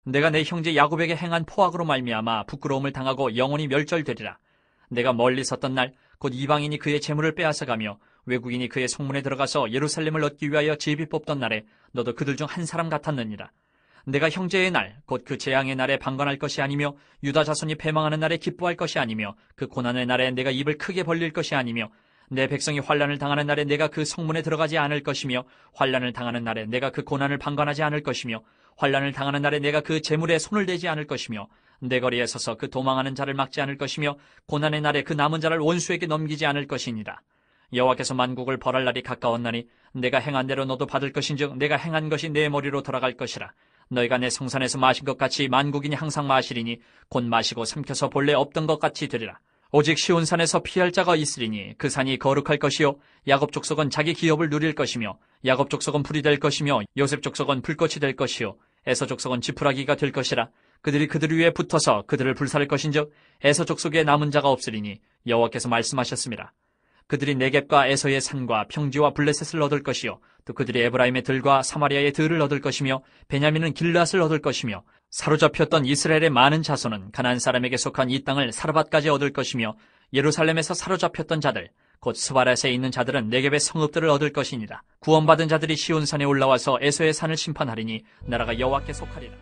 내가 내 형제 야곱에게 행한 포악으로 말미암아 부끄러움을 당하고 영원히 멸절되리라. 내가 멀리 섰던 날 곧 이방인이 그의 재물을 빼앗아가며 외국인이 그의 성문에 들어가서 예루살렘을 얻기 위하여 제비 뽑던 날에 너도 그들 중 한 사람 같았느니라. 내가 형제의 날 곧 그 재앙의 날에 방관할 것이 아니며 유다 자손이 패망하는 날에 기뻐할 것이 아니며 그 고난의 날에 내가 입을 크게 벌릴 것이 아니며 내 백성이 환난을 당하는 날에 내가 그 성문에 들어가지 않을 것이며 환난을 당하는 날에 내가 그 고난을 방관하지 않을 것이며 환난을 당하는 날에 내가 그 재물에 손을 대지 않을 것이며 내 거리에 서서 그 도망하는 자를 막지 않을 것이며 고난의 날에 그 남은 자를 원수에게 넘기지 않을 것이니라. 여호와께서 만국을 벌할 날이 가까웠나니 내가 행한 대로 너도 받을 것인즉 내가 행한 것이 내 머리로 돌아갈 것이라. 너희가 내 성산에서 마신 것 같이 만국인이 항상 마시리니 곧 마시고 삼켜서 본래 없던 것 같이 되리라. 오직 시온산에서 피할 자가 있으리니 그 산이 거룩할 것이요 야곱 족속은 자기 기업을 누릴 것이며 야곱 족속은 불이 될 것이며 요셉 족속은 불꽃이 될 것이요 에서 족속은 지푸라기가 될 것이라. 그들이 그들 위에 붙어서 그들을 불살할 것인즉 에서 족속에 남은 자가 없으리니 여호와께서 말씀하셨습니다. 그들이 네겝과 에서의 산과 평지와 블레셋을 얻을 것이요 또 그들이 에브라임의 들과 사마리아의 들을 얻을 것이며 베냐민은 길앗을 얻을 것이며 사로잡혔던 이스라엘의 많은 자손은 가나안 사람에게 속한 이 땅을 사르밧까지 얻을 것이며 예루살렘에서 사로잡혔던 자들 곧 스바랴에 있는 자들은 네겝의 성읍들을 얻을 것이니라. 구원받은 자들이 시온산에 올라와서 에서의 산을 심판하리니 나라가 여호와께 속하리라.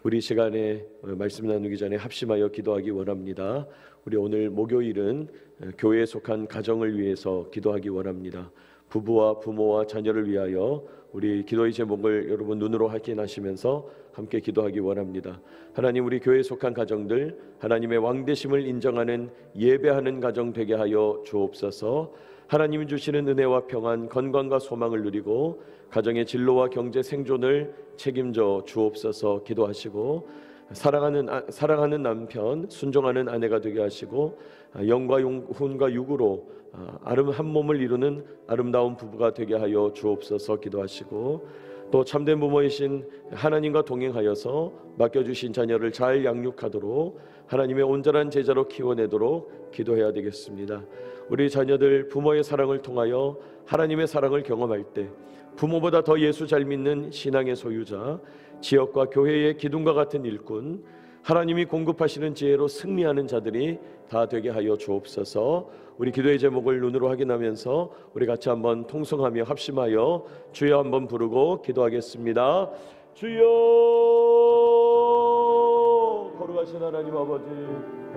우리 시간에 말씀 나누기 전에 합심하여 기도하기 원합니다. 우리 오늘 목요일은 교회에 속한 가정을 위해서 기도하기 원합니다. 부부와 부모와 자녀를 위하여 우리 기도의 제목을 여러분 눈으로 확인하시면서 함께 기도하기 원합니다. 하나님, 우리 교회에 속한 가정들 하나님의 왕되심을 인정하는 예배하는 가정 되게 하여 주옵소서. 하나님이 주시는 은혜와 평안, 건강과 소망을 누리고 가정의 진로와 경제 생존을 책임져 주옵소서. 기도하시고 사랑하는 남편, 순종하는 아내가 되게 하시고 영과 혼과 육으로 한 몸을 이루는 아름다운 부부가 되게 하여 주옵소서. 기도하시고 또 참된 부모이신 하나님과 동행하여서 맡겨주신 자녀를 잘 양육하도록 하나님의 온전한 제자로 키워내도록 기도해야 되겠습니다. 우리 자녀들 부모의 사랑을 통하여 하나님의 사랑을 경험할 때 부모보다 더 예수 잘 믿는 신앙의 소유자, 지역과 교회의 기둥과 같은 일꾼, 하나님이 공급하시는 지혜로 승리하는 자들이 다 되게 하여 주옵소서. 우리 기도의 제목을 눈으로 확인하면서 우리 같이 한번 통성하며 합심하여 주여 한번 부르고 기도하겠습니다. 주여, 거룩하신 하나님 아버지,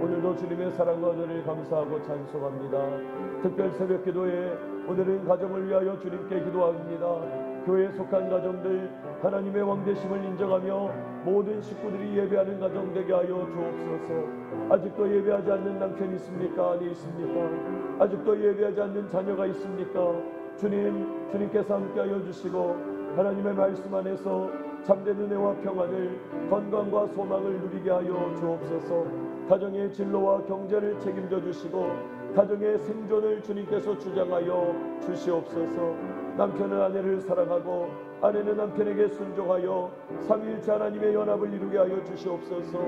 오늘도 주님의 사랑과 은혜를 감사하고 찬송합니다. 특별 새벽 기도에 오늘은 가정을 위하여 주님께 기도합니다. 교회에 속한 가정들 하나님의 왕되심을 인정하며 모든 식구들이 예배하는 가정 되게 하여 주옵소서. 아직도 예배하지 않는 남편이 있습니까? 아니 있습니까? 아직도 예배하지 않는 자녀가 있습니까? 주님께서 함께하여 주시고 하나님의 말씀 안에서 참된 은혜와 평안을, 건강과 소망을 누리게 하여 주옵소서. 가정의 진로와 경제를 책임져 주시고 가정의 생존을 주님께서 주장하여 주시옵소서. 남편은 아내를 사랑하고 아내는 남편에게 순종하여 삼위일체 하나님의 연합을 이루게 하여 주시옵소서.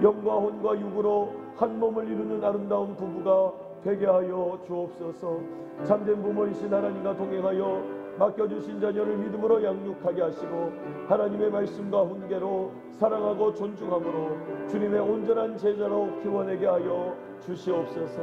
영과 혼과 육으로 한 몸을 이루는 아름다운 부부가 되게 하여 주옵소서. 참된 부모이신 하나님과 동행하여 맡겨주신 자녀를 믿음으로 양육하게 하시고 하나님의 말씀과 훈계로 사랑하고 존중함으로 주님의 온전한 제자로 키워내게 하여 주시옵소서.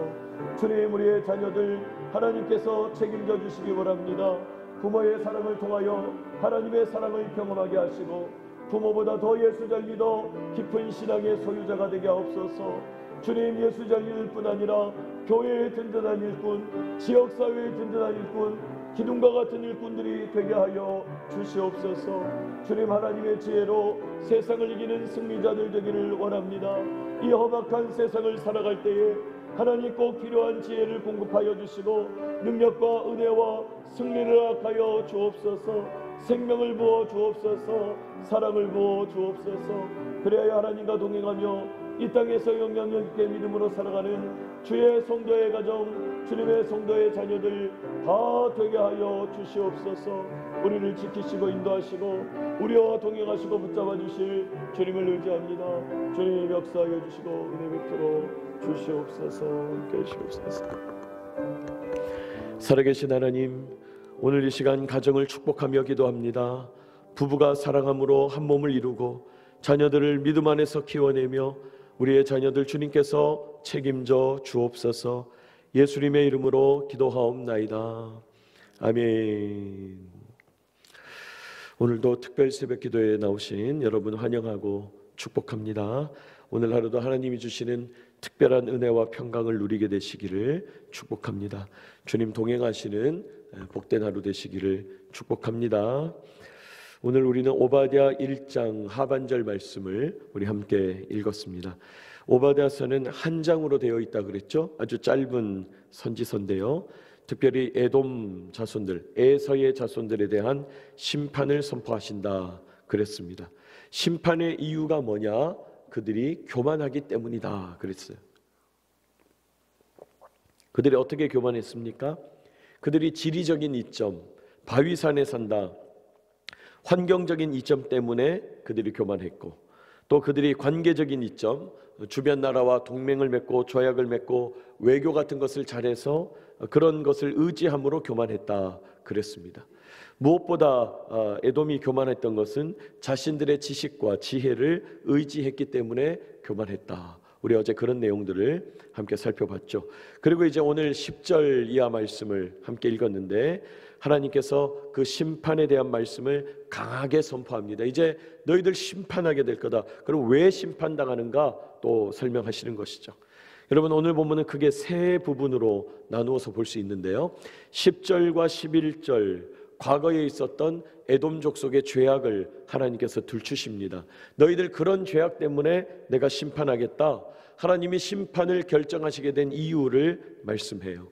주님, 우리의 자녀들 하나님께서 책임져 주시기 원합니다. 부모의 사랑을 통하여 하나님의 사랑을 경험하게 하시고 부모보다 더 예수 잘 믿어 깊은 신앙의 소유자가 되게 하옵소서. 주님, 예수 잘 믿을 뿐 아니라 교회의 든든한 일꾼, 지역사회의 든든한 일꾼, 기둥과 같은 일꾼들이 되게 하여 주시옵소서. 주님, 하나님의 지혜로 세상을 이기는 승리자들 되기를 원합니다. 이 험악한 세상을 살아갈 때에 하나님 꼭 필요한 지혜를 공급하여 주시고 능력과 은혜와 승리를 허락하여 주옵소서. 생명을 부어 주옵소서. 사랑을 부어 주옵소서. 그래야 하나님과 동행하며 이 땅에서 영향력 있게 믿음으로 살아가는 주의 성도의 가정, 주님의 성도의 자녀들 다 되게 하여 주시옵소서. 우리를 지키시고 인도하시고 우리와 동행하시고 붙잡아 주실 주님을 의지합니다. 주님 역사하여 주시고 은혜 베풀어 주시옵소서. 함께 하시옵소서. 살아계신 하나님, 오늘 이 시간 가정을 축복하며 기도합니다. 부부가 사랑함으로 한 몸을 이루고 자녀들을 믿음 안에서 키워내며 우리의 자녀들 주님께서 책임져 주옵소서. 예수님의 이름으로 기도하옵나이다. 아멘. 오늘도 특별 새벽 기도에 나오신 여러분 환영하고 축복합니다. 오늘 하루도 하나님이 주시는 특별한 은혜와 평강을 누리게 되시기를 축복합니다. 주님 동행하시는 복된 하루 되시기를 축복합니다. 오늘 우리는 오바댜 1장 하반절 말씀을 우리 함께 읽었습니다. 오바댜서는 한 장으로 되어 있다 그랬죠. 아주 짧은 선지서인데요. 특별히 에돔 자손들, 에서의 자손들에 대한 심판을 선포하신다 그랬습니다. 심판의 이유가 뭐냐? 그들이 교만하기 때문이다 그랬어요. 그들이 어떻게 교만했습니까? 그들이 지리적인 이점, 바위산에 산다, 환경적인 이점 때문에 그들이 교만했고, 또 그들이 관계적인 이점, 주변 나라와 동맹을 맺고 조약을 맺고 외교 같은 것을 잘해서 그런 것을 의지함으로 교만했다 그랬습니다. 무엇보다 에돔이 교만했던 것은 자신들의 지식과 지혜를 의지했기 때문에 교만했다. 우리 어제 그런 내용들을 함께 살펴봤죠. 그리고 이제 오늘 10절 이하 말씀을 함께 읽었는데 하나님께서 그 심판에 대한 말씀을 강하게 선포합니다. 이제 너희들 심판하게 될 거다. 그럼 왜 심판당하는가 또 설명하시는 것이죠. 여러분 오늘 본문은 크게 세 부분으로 나누어서 볼 수 있는데요. 10절과 11절 과거에 있었던 에돔 족속의 죄악을 하나님께서 들추십니다. 너희들 그런 죄악 때문에 내가 심판하겠다. 하나님이 심판을 결정하시게 된 이유를 말씀해요.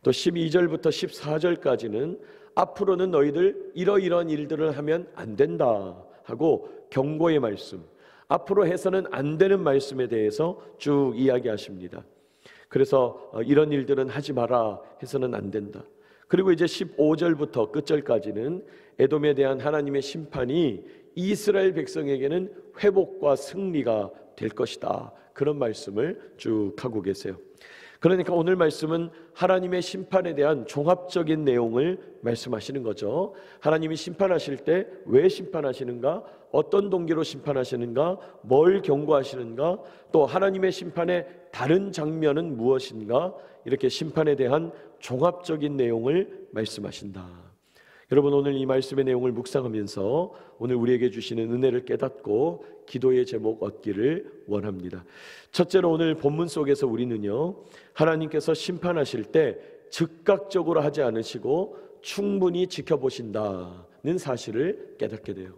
또 12절부터 14절까지는 앞으로는 너희들 이러이러한 일들을 하면 안 된다 하고 경고의 말씀, 앞으로 해서는 안 되는 말씀에 대해서 쭉 이야기하십니다. 그래서 이런 일들은 하지 마라 해서는 안 된다. 그리고 이제 15절부터 끝절까지는 에돔에 대한 하나님의 심판이 이스라엘 백성에게는 회복과 승리가 될 것이다. 그런 말씀을 쭉 하고 계세요. 그러니까 오늘 말씀은 하나님의 심판에 대한 종합적인 내용을 말씀하시는 거죠. 하나님이 심판하실 때 왜 심판하시는가? 어떤 동기로 심판하시는가? 뭘 경고하시는가? 또 하나님의 심판의 다른 장면은 무엇인가? 이렇게 심판에 대한 종합적인 내용을 말씀하신다. 여러분 오늘 이 말씀의 내용을 묵상하면서 오늘 우리에게 주시는 은혜를 깨닫고 기도의 제목 얻기를 원합니다. 첫째로 오늘 본문 속에서 우리는요, 하나님께서 심판하실 때 즉각적으로 하지 않으시고 충분히 지켜보신다는 사실을 깨닫게 돼요.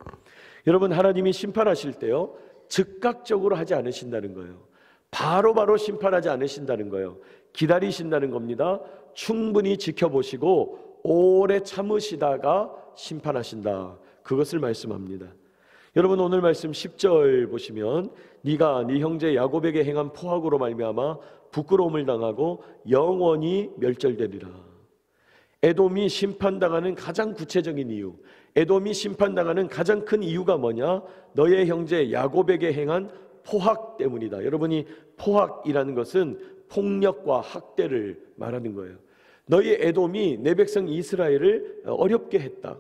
여러분 하나님이 심판하실 때요, 즉각적으로 하지 않으신다는 거예요. 바로바로 심판하지 않으신다는 거예요. 기다리신다는 겁니다. 충분히 지켜보시고 오래 참으시다가 심판하신다. 그것을 말씀합니다. 여러분 오늘 말씀 10절 보시면 네가 네 형제 야곱에게 행한 포악으로 말미암아 부끄러움을 당하고 영원히 멸절되리라. 에돔이 심판당하는 가장 구체적인 이유, 에돔이 심판당하는 가장 큰 이유가 뭐냐? 너의 형제 야곱에게 행한 포악 때문이다. 여러분이 포악이라는 것은 폭력과 학대를 말하는 거예요. 너희 에돔이 내 백성 이스라엘을 어렵게 했다.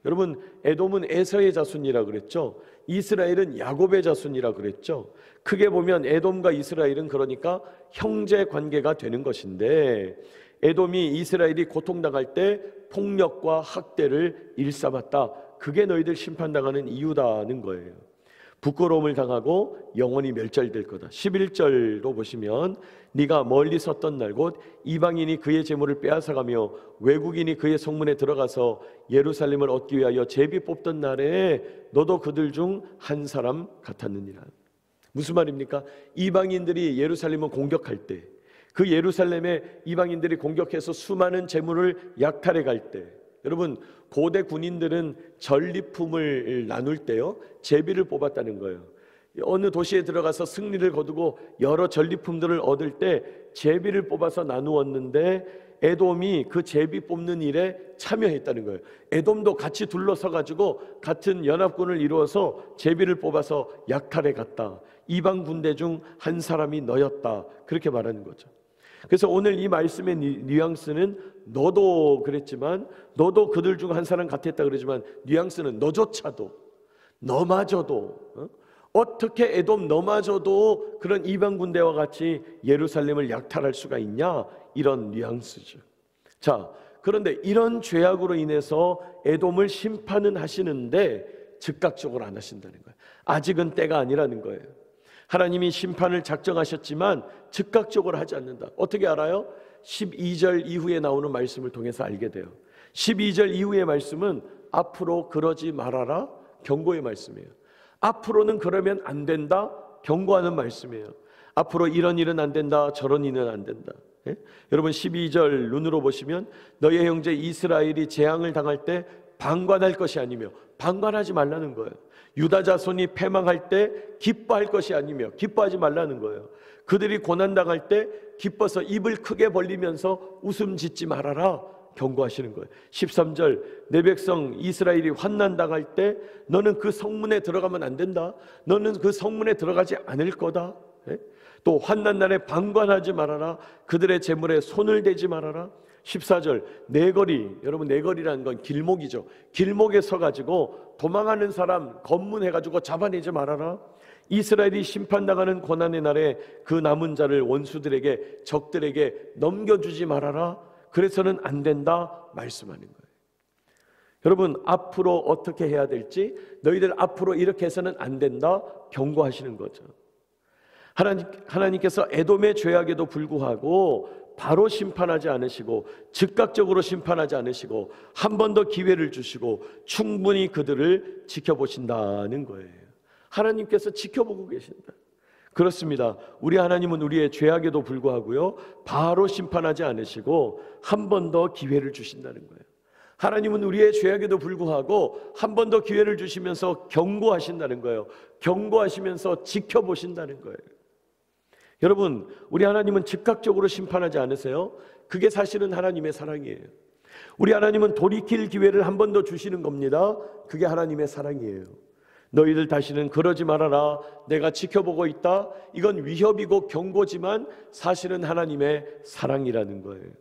여러분 에돔은 에서의 자손이라 그랬죠. 이스라엘은 야곱의 자손이라 그랬죠. 크게 보면 에돔과 이스라엘은 그러니까 형제 관계가 되는 것인데 에돔이 이스라엘이 고통당할 때 폭력과 학대를 일삼았다. 그게 너희들 심판당하는 이유다는 거예요. 부끄러움을 당하고 영원히 멸절될 거다. 11절로 보시면 네가 멀리 섰던 날 곧 이방인이 그의 재물을 빼앗아가며 외국인이 그의 성문에 들어가서 예루살렘을 얻기 위하여 제비 뽑던 날에 너도 그들 중 한 사람 같았느니라. 무슨 말입니까? 이방인들이 예루살렘을 공격할 때, 그 예루살렘에 이방인들이 공격해서 수많은 재물을 약탈해 갈 때, 여러분 고대 군인들은 전리품을 나눌 때요 제비를 뽑았다는 거예요. 어느 도시에 들어가서 승리를 거두고 여러 전리품들을 얻을 때 제비를 뽑아서 나누었는데 에돔이 그 제비 뽑는 일에 참여했다는 거예요. 에돔도 같이 둘러서 가지고 같은 연합군을 이루어서 제비를 뽑아서 약탈해 갔다. 이방 군대 중 한 사람이 너였다. 그렇게 말하는 거죠. 그래서 오늘 이 말씀의 뉘앙스는 너도 그랬지만, 너도 그들 중 한 사람 같았다 그러지만 뉘앙스는 너조차도, 너마저도 어떻게 에돔 너마저도 그런 이방 군대와 같이 예루살렘을 약탈할 수가 있냐? 이런 뉘앙스죠. 자, 그런데 이런 죄악으로 인해서 에돔을 심판은 하시는데 즉각적으로 안 하신다는 거예요. 아직은 때가 아니라는 거예요. 하나님이 심판을 작정하셨지만 즉각적으로 하지 않는다. 어떻게 알아요? 12절 이후에 나오는 말씀을 통해서 알게 돼요. 12절 이후의 말씀은 앞으로 그러지 말아라, 경고의 말씀이에요. 앞으로는 그러면 안 된다, 경고하는 말씀이에요. 앞으로 이런 일은 안 된다, 저런 일은 안 된다. 예? 여러분 12절 눈으로 보시면 너의 형제 이스라엘이 재앙을 당할 때 방관할 것이 아니며, 방관하지 말라는 거예요. 유다 자손이 패망할 때 기뻐할 것이 아니며, 기뻐하지 말라는 거예요. 그들이 고난당할 때 기뻐서 입을 크게 벌리면서 웃음 짓지 말아라, 경고하시는 거예요. 13절 내 백성 이스라엘이 환난당할 때 너는 그 성문에 들어가면 안 된다, 너는 그 성문에 들어가지 않을 거다. 또 환난 날에 방관하지 말아라, 그들의 재물에 손을 대지 말아라. 14절 내거리, 여러분 내거리라는 건 길목이죠. 길목에 서가지고 도망하는 사람 검문해가지고 잡아내지 말아라. 이스라엘이 심판당하는 고난의 날에 그 남은 자를 원수들에게, 적들에게 넘겨주지 말아라. 그래서는 안 된다 말씀하는 거예요. 여러분 앞으로 어떻게 해야 될지, 너희들 앞으로 이렇게 해서는 안 된다 경고하시는 거죠. 하나님께서 에돔의 죄악에도 불구하고 바로 심판하지 않으시고, 즉각적으로 심판하지 않으시고, 한 번 더 기회를 주시고 충분히 그들을 지켜보신다는 거예요. 하나님께서 지켜보고 계신다. 그렇습니다. 우리 하나님은 우리의 죄악에도 불구하고요, 바로 심판하지 않으시고 한 번 더 기회를 주신다는 거예요. 하나님은 우리의 죄악에도 불구하고 한 번 더 기회를 주시면서 경고하신다는 거예요. 경고하시면서 지켜보신다는 거예요. 여러분, 우리 하나님은 즉각적으로 심판하지 않으세요? 그게 사실은 하나님의 사랑이에요. 우리 하나님은 돌이킬 기회를 한 번 더 주시는 겁니다. 그게 하나님의 사랑이에요. 너희들 다시는 그러지 말아라, 내가 지켜보고 있다. 이건 위협이고 경고지만 사실은 하나님의 사랑이라는 거예요.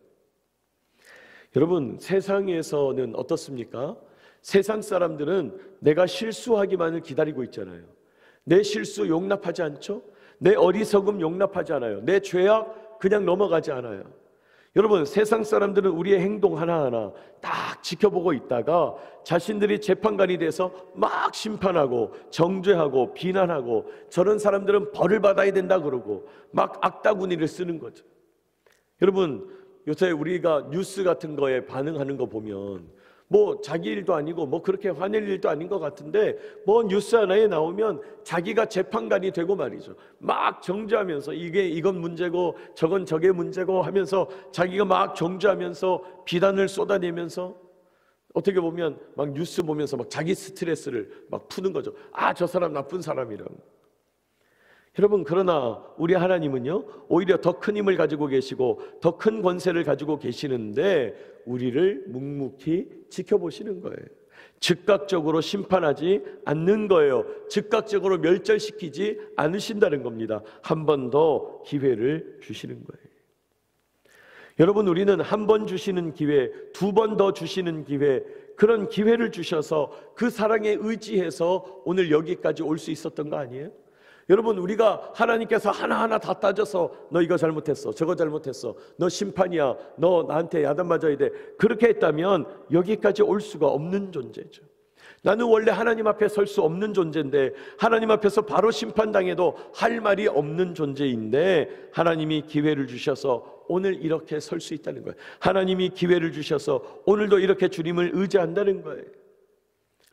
여러분, 세상에서는 어떻습니까? 세상 사람들은 내가 실수하기만을 기다리고 있잖아요. 내 실수 용납하지 않죠? 내 어리석음 용납하지 않아요. 내 죄악 그냥 넘어가지 않아요. 여러분, 세상 사람들은 우리의 행동 하나하나 딱 지켜보고 있다가 자신들이 재판관이 돼서 막 심판하고 정죄하고 비난하고, 저런 사람들은 벌을 받아야 된다 그러고 막 악다구니를 쓰는 거죠. 여러분, 요새 우리가 뉴스 같은 거에 반응하는 거 보면 뭐 자기 일도 아니고 뭐 그렇게 화낼 일도 아닌 것 같은데, 뭐 뉴스 하나에 나오면 자기가 재판관이 되고 말이죠. 막 정죄하면서 이건 문제고 저건 저게 문제고 하면서 자기가 막 정죄하면서 비난을 쏟아내면서, 어떻게 보면 막 뉴스 보면서 막 자기 스트레스를 막 푸는 거죠. 아, 저 사람 나쁜 사람이라고. 여러분, 그러나 우리 하나님은요, 오히려 더 큰 힘을 가지고 계시고 더 큰 권세를 가지고 계시는데 우리를 묵묵히 지켜보시는 거예요. 즉각적으로 심판하지 않는 거예요. 즉각적으로 멸절시키지 않으신다는 겁니다. 한 번 더 기회를 주시는 거예요. 여러분, 우리는 한 번 주시는 기회, 두 번 더 주시는 기회, 그런 기회를 주셔서 그 사랑에 의지해서 오늘 여기까지 올 수 있었던 거 아니에요? 여러분, 우리가 하나님께서 하나하나 다 따져서 너 이거 잘못했어, 저거 잘못했어, 너 심판이야, 너 나한테 야단 맞아야 돼, 그렇게 했다면 여기까지 올 수가 없는 존재죠. 나는 원래 하나님 앞에 설 수 없는 존재인데, 하나님 앞에서 바로 심판당해도 할 말이 없는 존재인데, 하나님이 기회를 주셔서 오늘 이렇게 설 수 있다는 거예요. 하나님이 기회를 주셔서 오늘도 이렇게 주님을 의지한다는 거예요.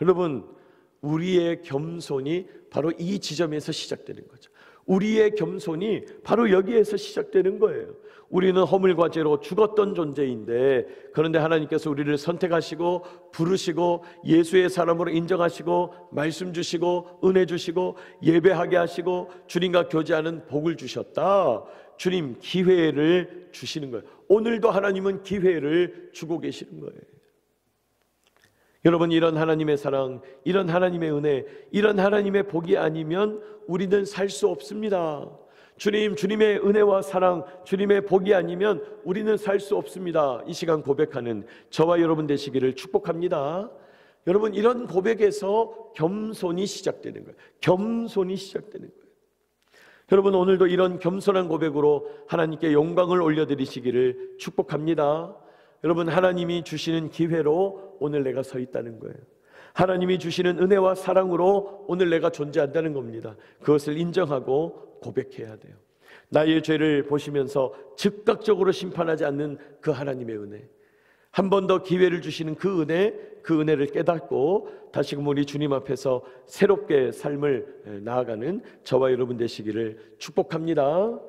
여러분, 우리의 겸손이 바로 이 지점에서 시작되는 거죠. 우리의 겸손이 바로 여기에서 시작되는 거예요. 우리는 허물과 죄로 죽었던 존재인데, 그런데 하나님께서 우리를 선택하시고 부르시고 예수의 사람으로 인정하시고 말씀 주시고 은혜 주시고 예배하게 하시고 주님과 교제하는 복을 주셨다. 주님 기회를 주시는 거예요. 오늘도 하나님은 기회를 주고 계시는 거예요. 여러분, 이런 하나님의 사랑, 이런 하나님의 은혜, 이런 하나님의 복이 아니면 우리는 살 수 없습니다. 주님의 은혜와 사랑, 주님의 복이 아니면 우리는 살 수 없습니다. 이 시간 고백하는 저와 여러분 되시기를 축복합니다. 여러분, 이런 고백에서 겸손이 시작되는 거예요. 겸손이 시작되는 거예요. 여러분, 오늘도 이런 겸손한 고백으로 하나님께 영광을 올려드리시기를 축복합니다. 여러분, 하나님이 주시는 기회로 오늘 내가 서 있다는 거예요. 하나님이 주시는 은혜와 사랑으로 오늘 내가 존재한다는 겁니다. 그것을 인정하고 고백해야 돼요. 나의 죄를 보시면서 즉각적으로 심판하지 않는 그 하나님의 은혜, 한 번 더 기회를 주시는 그 은혜를 깨닫고 다시금 우리 주님 앞에서 새롭게 삶을 나아가는 저와 여러분 되시기를 축복합니다.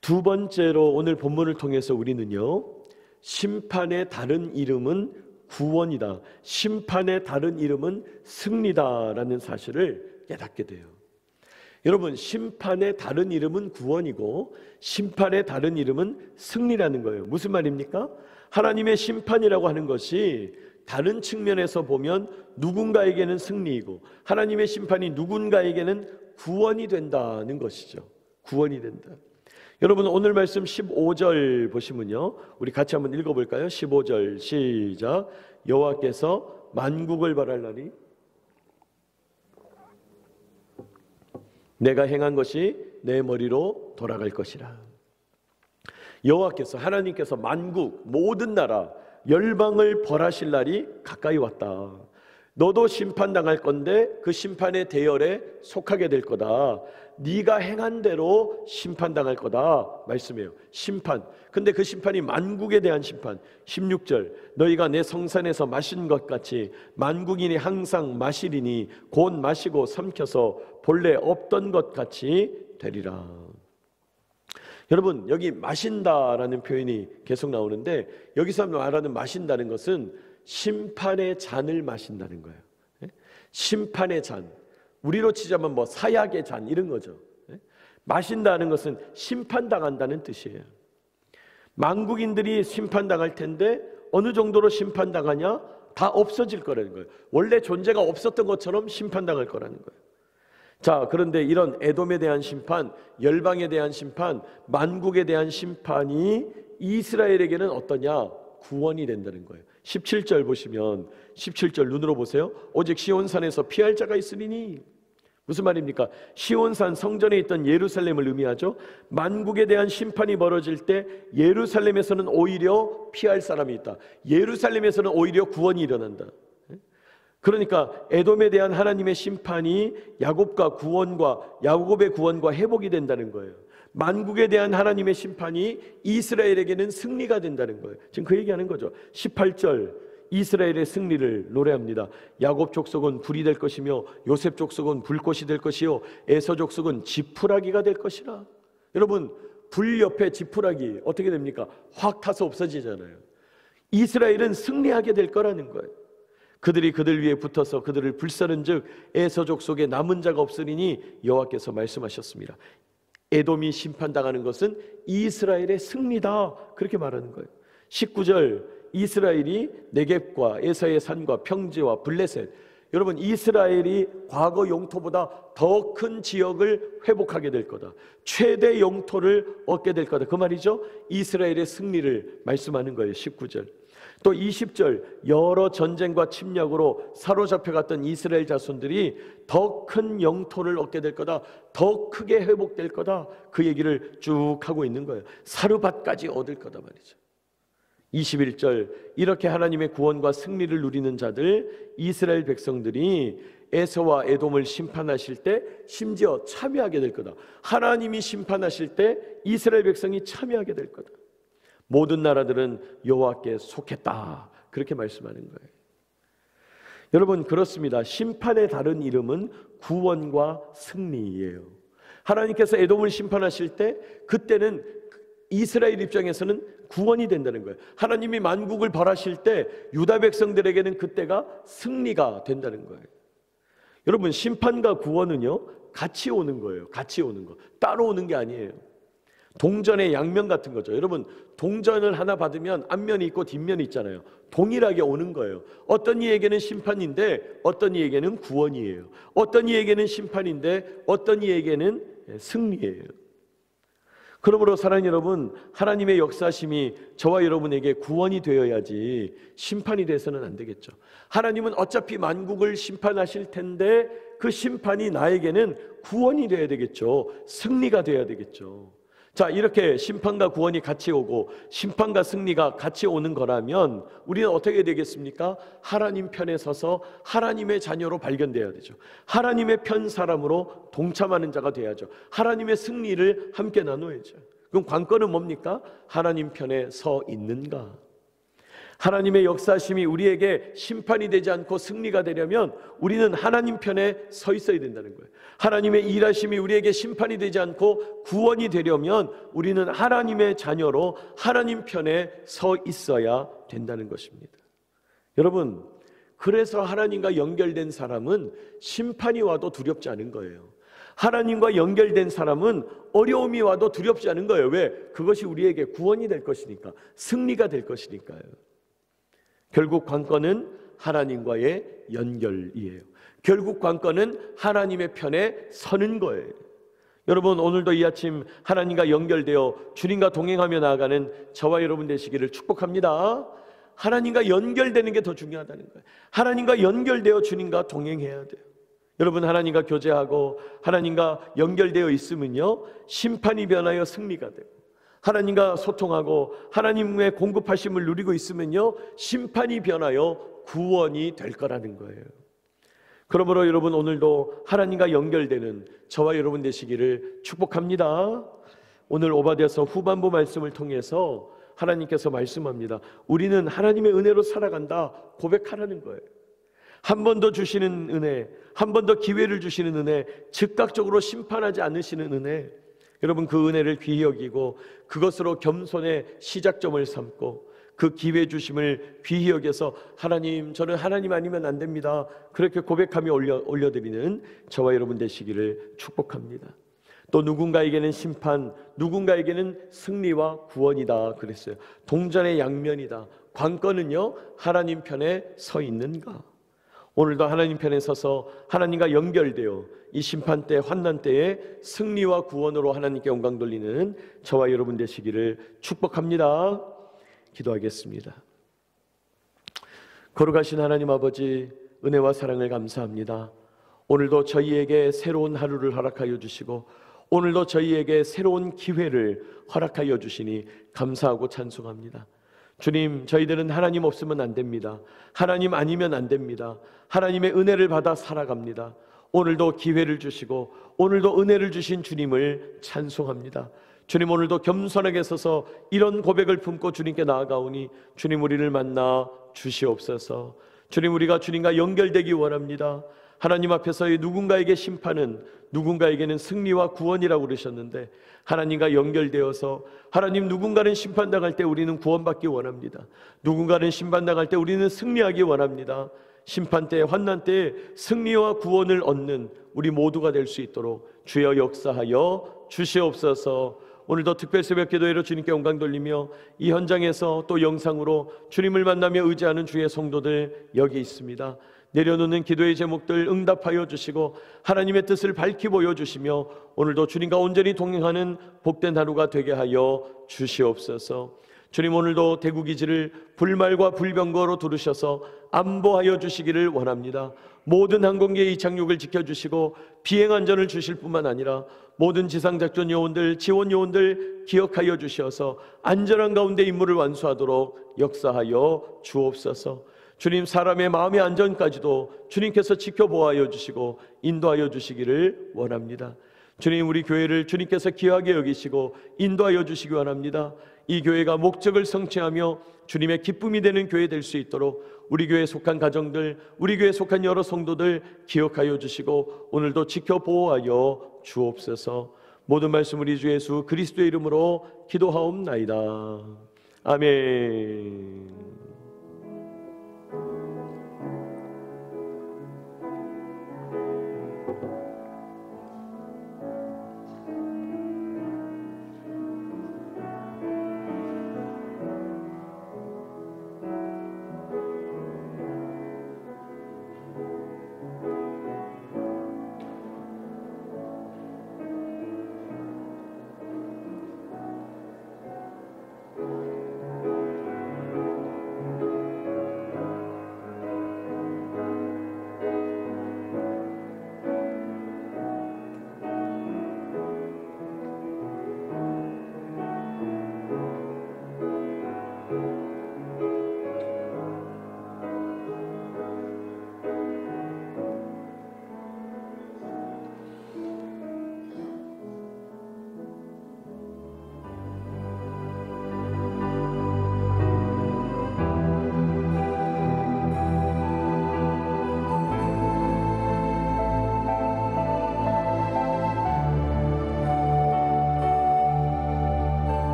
두 번째로 오늘 본문을 통해서 우리는요, 심판의 다른 이름은 구원이다, 심판의 다른 이름은 승리다라는 사실을 깨닫게 돼요. 여러분, 심판의 다른 이름은 구원이고 심판의 다른 이름은 승리라는 거예요. 무슨 말입니까? 하나님의 심판이라고 하는 것이 다른 측면에서 보면 누군가에게는 승리이고 하나님의 심판이 누군가에게는 구원이 된다는 것이죠. 구원이 된다. 여러분, 오늘 말씀 15절 보시면요, 우리 같이 한번 읽어볼까요? 15절 시작. 여호와께서 만국을 벌하려니 내가 행한 것이 내 머리로 돌아갈 것이라. 여호와께서, 하나님께서 만국, 모든 나라, 열방을 벌하실 날이 가까이 왔다. 너도 심판당할 건데 그 심판의 대열에 속하게 될 거다. 네가 행한 대로 심판당할 거다 말씀해요. 심판. 근데 그 심판이 만국에 대한 심판. 16절, 너희가 내 성산에서 마신 것 같이 만국인이 항상 마시리니 곧 마시고 삼켜서 본래 없던 것 같이 되리라. 여러분, 여기 마신다라는 표현이 계속 나오는데 여기서 말하는 마신다는 것은 심판의 잔을 마신다는 거예요. 심판의 잔, 우리로 치자면 뭐 사약의 잔 이런 거죠. 마신다는 것은 심판당한다는 뜻이에요. 만국인들이 심판당할 텐데 어느 정도로 심판당하냐? 다 없어질 거라는 거예요. 원래 존재가 없었던 것처럼 심판당할 거라는 거예요. 자, 그런데 이런 에돔에 대한 심판, 열방에 대한 심판, 만국에 대한 심판이 이스라엘에게는 어떠냐? 구원이 된다는 거예요. 17절 보시면, 17절 눈으로 보세요. 오직 시온산에서 피할 자가 있으리니. 무슨 말입니까? 시온산, 성전에 있던 예루살렘을 의미하죠. 만국에 대한 심판이 벌어질 때 예루살렘에서는 오히려 피할 사람이 있다. 예루살렘에서는 오히려 구원이 일어난다. 그러니까 에돔에 대한 하나님의 심판이 야곱과 야곱의 구원과 회복이 된다는 거예요. 만국에 대한 하나님의 심판이 이스라엘에게는 승리가 된다는 거예요. 지금 그 얘기하는 거죠. 18절, 이스라엘의 승리를 노래합니다. 야곱 족속은 불이 될 것이며 요셉 족속은 불꽃이 될 것이요 에서 족속은 지푸라기가 될 것이라. 여러분, 불 옆에 지푸라기 어떻게 됩니까? 확 타서 없어지잖아요. 이스라엘은 승리하게 될 거라는 거예요. 그들이 그들 위에 붙어서 그들을 불사른즉 에서 족속에 남은 자가 없으리니 여호와께서 말씀하셨습니다. 에돔이 심판당하는 것은 이스라엘의 승리다, 그렇게 말하는 거예요. 19절, 이스라엘이 네겝과 에서의 산과 평지와 블레셋, 여러분, 이스라엘이 과거 영토보다 더 큰 지역을 회복하게 될 거다. 최대 영토를 얻게 될 거다. 그 말이죠. 이스라엘의 승리를 말씀하는 거예요. 19절. 또 20절, 여러 전쟁과 침략으로 사로잡혀갔던 이스라엘 자손들이 더 큰 영토를 얻게 될 거다, 더 크게 회복될 거다, 그 얘기를 쭉 하고 있는 거예요. 사르밧까지 얻을 거다 말이죠. 21절, 이렇게 하나님의 구원과 승리를 누리는 자들, 이스라엘 백성들이 에서와 에돔을 심판하실 때 심지어 참여하게 될 거다. 하나님이 심판하실 때 이스라엘 백성이 참여하게 될 거다. 모든 나라들은 여호와께 속했다, 그렇게 말씀하는 거예요. 여러분, 그렇습니다. 심판의 다른 이름은 구원과 승리예요. 하나님께서 에돔을 심판하실 때 그때는 이스라엘 입장에서는 구원이 된다는 거예요. 하나님이 만국을 벌하실 때 유다 백성들에게는 그때가 승리가 된다는 거예요. 여러분, 심판과 구원은요 같이 오는 거예요. 같이 오는 거, 따로 오는 게 아니에요. 동전의 양면 같은 거죠. 여러분, 동전을 하나 받으면 앞면이 있고 뒷면이 있잖아요. 동일하게 오는 거예요. 어떤 이에게는 심판인데 어떤 이에게는 구원이에요. 어떤 이에게는 심판인데 어떤 이에게는 승리예요. 그러므로 사랑하는 여러분, 하나님의 역사심이 저와 여러분에게 구원이 되어야지 심판이 돼서는 안 되겠죠. 하나님은 어차피 만국을 심판하실 텐데 그 심판이 나에게는 구원이 되어야 되겠죠. 승리가 되어야 되겠죠. 자, 이렇게 심판과 구원이 같이 오고 심판과 승리가 같이 오는 거라면 우리는 어떻게 되겠습니까? 하나님 편에 서서 하나님의 자녀로 발견되어야 되죠. 하나님의 편 사람으로 동참하는 자가 돼야죠. 하나님의 승리를 함께 나눠야죠. 그럼 관건은 뭡니까? 하나님 편에 서 있는가? 하나님의 역사심이 우리에게 심판이 되지 않고 승리가 되려면 우리는 하나님 편에 서 있어야 된다는 거예요. 하나님의 일하심이 우리에게 심판이 되지 않고 구원이 되려면 우리는 하나님의 자녀로 하나님 편에 서 있어야 된다는 것입니다. 여러분, 그래서 하나님과 연결된 사람은 심판이 와도 두렵지 않은 거예요. 하나님과 연결된 사람은 어려움이 와도 두렵지 않은 거예요. 왜? 그것이 우리에게 구원이 될 것이니까, 승리가 될 것이니까요. 결국 관건은 하나님과의 연결이에요. 결국 관건은 하나님의 편에 서는 거예요. 여러분, 오늘도 이 아침 하나님과 연결되어 주님과 동행하며 나아가는 저와 여러분 되시기를 축복합니다. 하나님과 연결되는 게 더 중요하다는 거예요. 하나님과 연결되어 주님과 동행해야 돼요. 여러분, 하나님과 교제하고 하나님과 연결되어 있으면요, 심판이 변하여 승리가 되고, 하나님과 소통하고 하나님의 공급하심을 누리고 있으면요, 심판이 변하여 구원이 될 거라는 거예요. 그러므로 여러분, 오늘도 하나님과 연결되는 저와 여러분 되시기를 축복합니다. 오늘 오바댜서 후반부 말씀을 통해서 하나님께서 말씀합니다. 우리는 하나님의 은혜로 살아간다 고백하라는 거예요. 한 번 더 주시는 은혜, 한 번 더 기회를 주시는 은혜, 즉각적으로 심판하지 않으시는 은혜, 여러분 그 은혜를 귀히 여기고 그것으로 겸손의 시작점을 삼고 그 기회 주심을 귀히 여겨서 하나님, 저는 하나님 아니면 안 됩니다, 그렇게 고백하며 올려드리는 저와 여러분 되시기를 축복합니다. 또 누군가에게는 심판, 누군가에게는 승리와 구원이다 그랬어요. 동전의 양면이다. 관건은요, 하나님 편에 서 있는가. 오늘도 하나님 편에 서서 하나님과 연결되어 이 심판 때, 환난 때에 승리와 구원으로 하나님께 영광 돌리는 저와 여러분 되시기를 축복합니다. 기도하겠습니다. 거룩하신 하나님 아버지, 은혜와 사랑을 감사합니다. 오늘도 저희에게 새로운 하루를 허락하여 주시고 오늘도 저희에게 새로운 기회를 허락하여 주시니 감사하고 찬송합니다. 주님, 저희들은 하나님 없으면 안 됩니다. 하나님 아니면 안 됩니다. 하나님의 은혜를 받아 살아갑니다. 오늘도 기회를 주시고 오늘도 은혜를 주신 주님을 찬송합니다. 주님, 오늘도 겸손하게 서서 이런 고백을 품고 주님께 나아가오니 주님, 우리를 만나 주시옵소서. 주님, 우리가 주님과 연결되기 원합니다. 하나님 앞에서의 누군가에게 심판은, 누군가에게는 승리와 구원이라고 그러셨는데 하나님과 연결되어서 하나님, 누군가는 심판당할 때 우리는 구원받기 원합니다. 누군가는 심판당할 때 우리는 승리하기 원합니다. 심판 때, 환난 때 승리와 구원을 얻는 우리 모두가 될 수 있도록 주여 역사하여 주시옵소서. 오늘도 특별 새벽 기도회로 주님께 영광 돌리며 이 현장에서 또 영상으로 주님을 만나며 의지하는 주의 성도들 여기 있습니다. 내려놓는 기도의 제목들 응답하여 주시고 하나님의 뜻을 밝히 보여주시며 오늘도 주님과 온전히 동행하는 복된 하루가 되게 하여 주시옵소서. 주님, 오늘도 대구기지를 불말과 불병거로 두르셔서 안보하여 주시기를 원합니다. 모든 항공기의 이착륙을 지켜주시고 비행안전을 주실 뿐만 아니라 모든 지상작전 요원들, 지원 요원들 기억하여 주셔서 안전한 가운데 임무를 완수하도록 역사하여 주옵소서. 주님, 사람의 마음의 안전까지도 주님께서 지켜보아여 주시고 인도하여 주시기를 원합니다. 주님, 우리 교회를 주님께서 귀하게 여기시고 인도하여 주시기 원합니다. 이 교회가 목적을 성취하며 주님의 기쁨이 되는 교회 될 수 있도록 우리 교회에 속한 가정들, 우리 교회에 속한 여러 성도들 기억하여 주시고 오늘도 지켜보호하여 주옵소서. 모든 말씀 우리 주 예수 그리스도의 이름으로 기도하옵나이다. 아멘.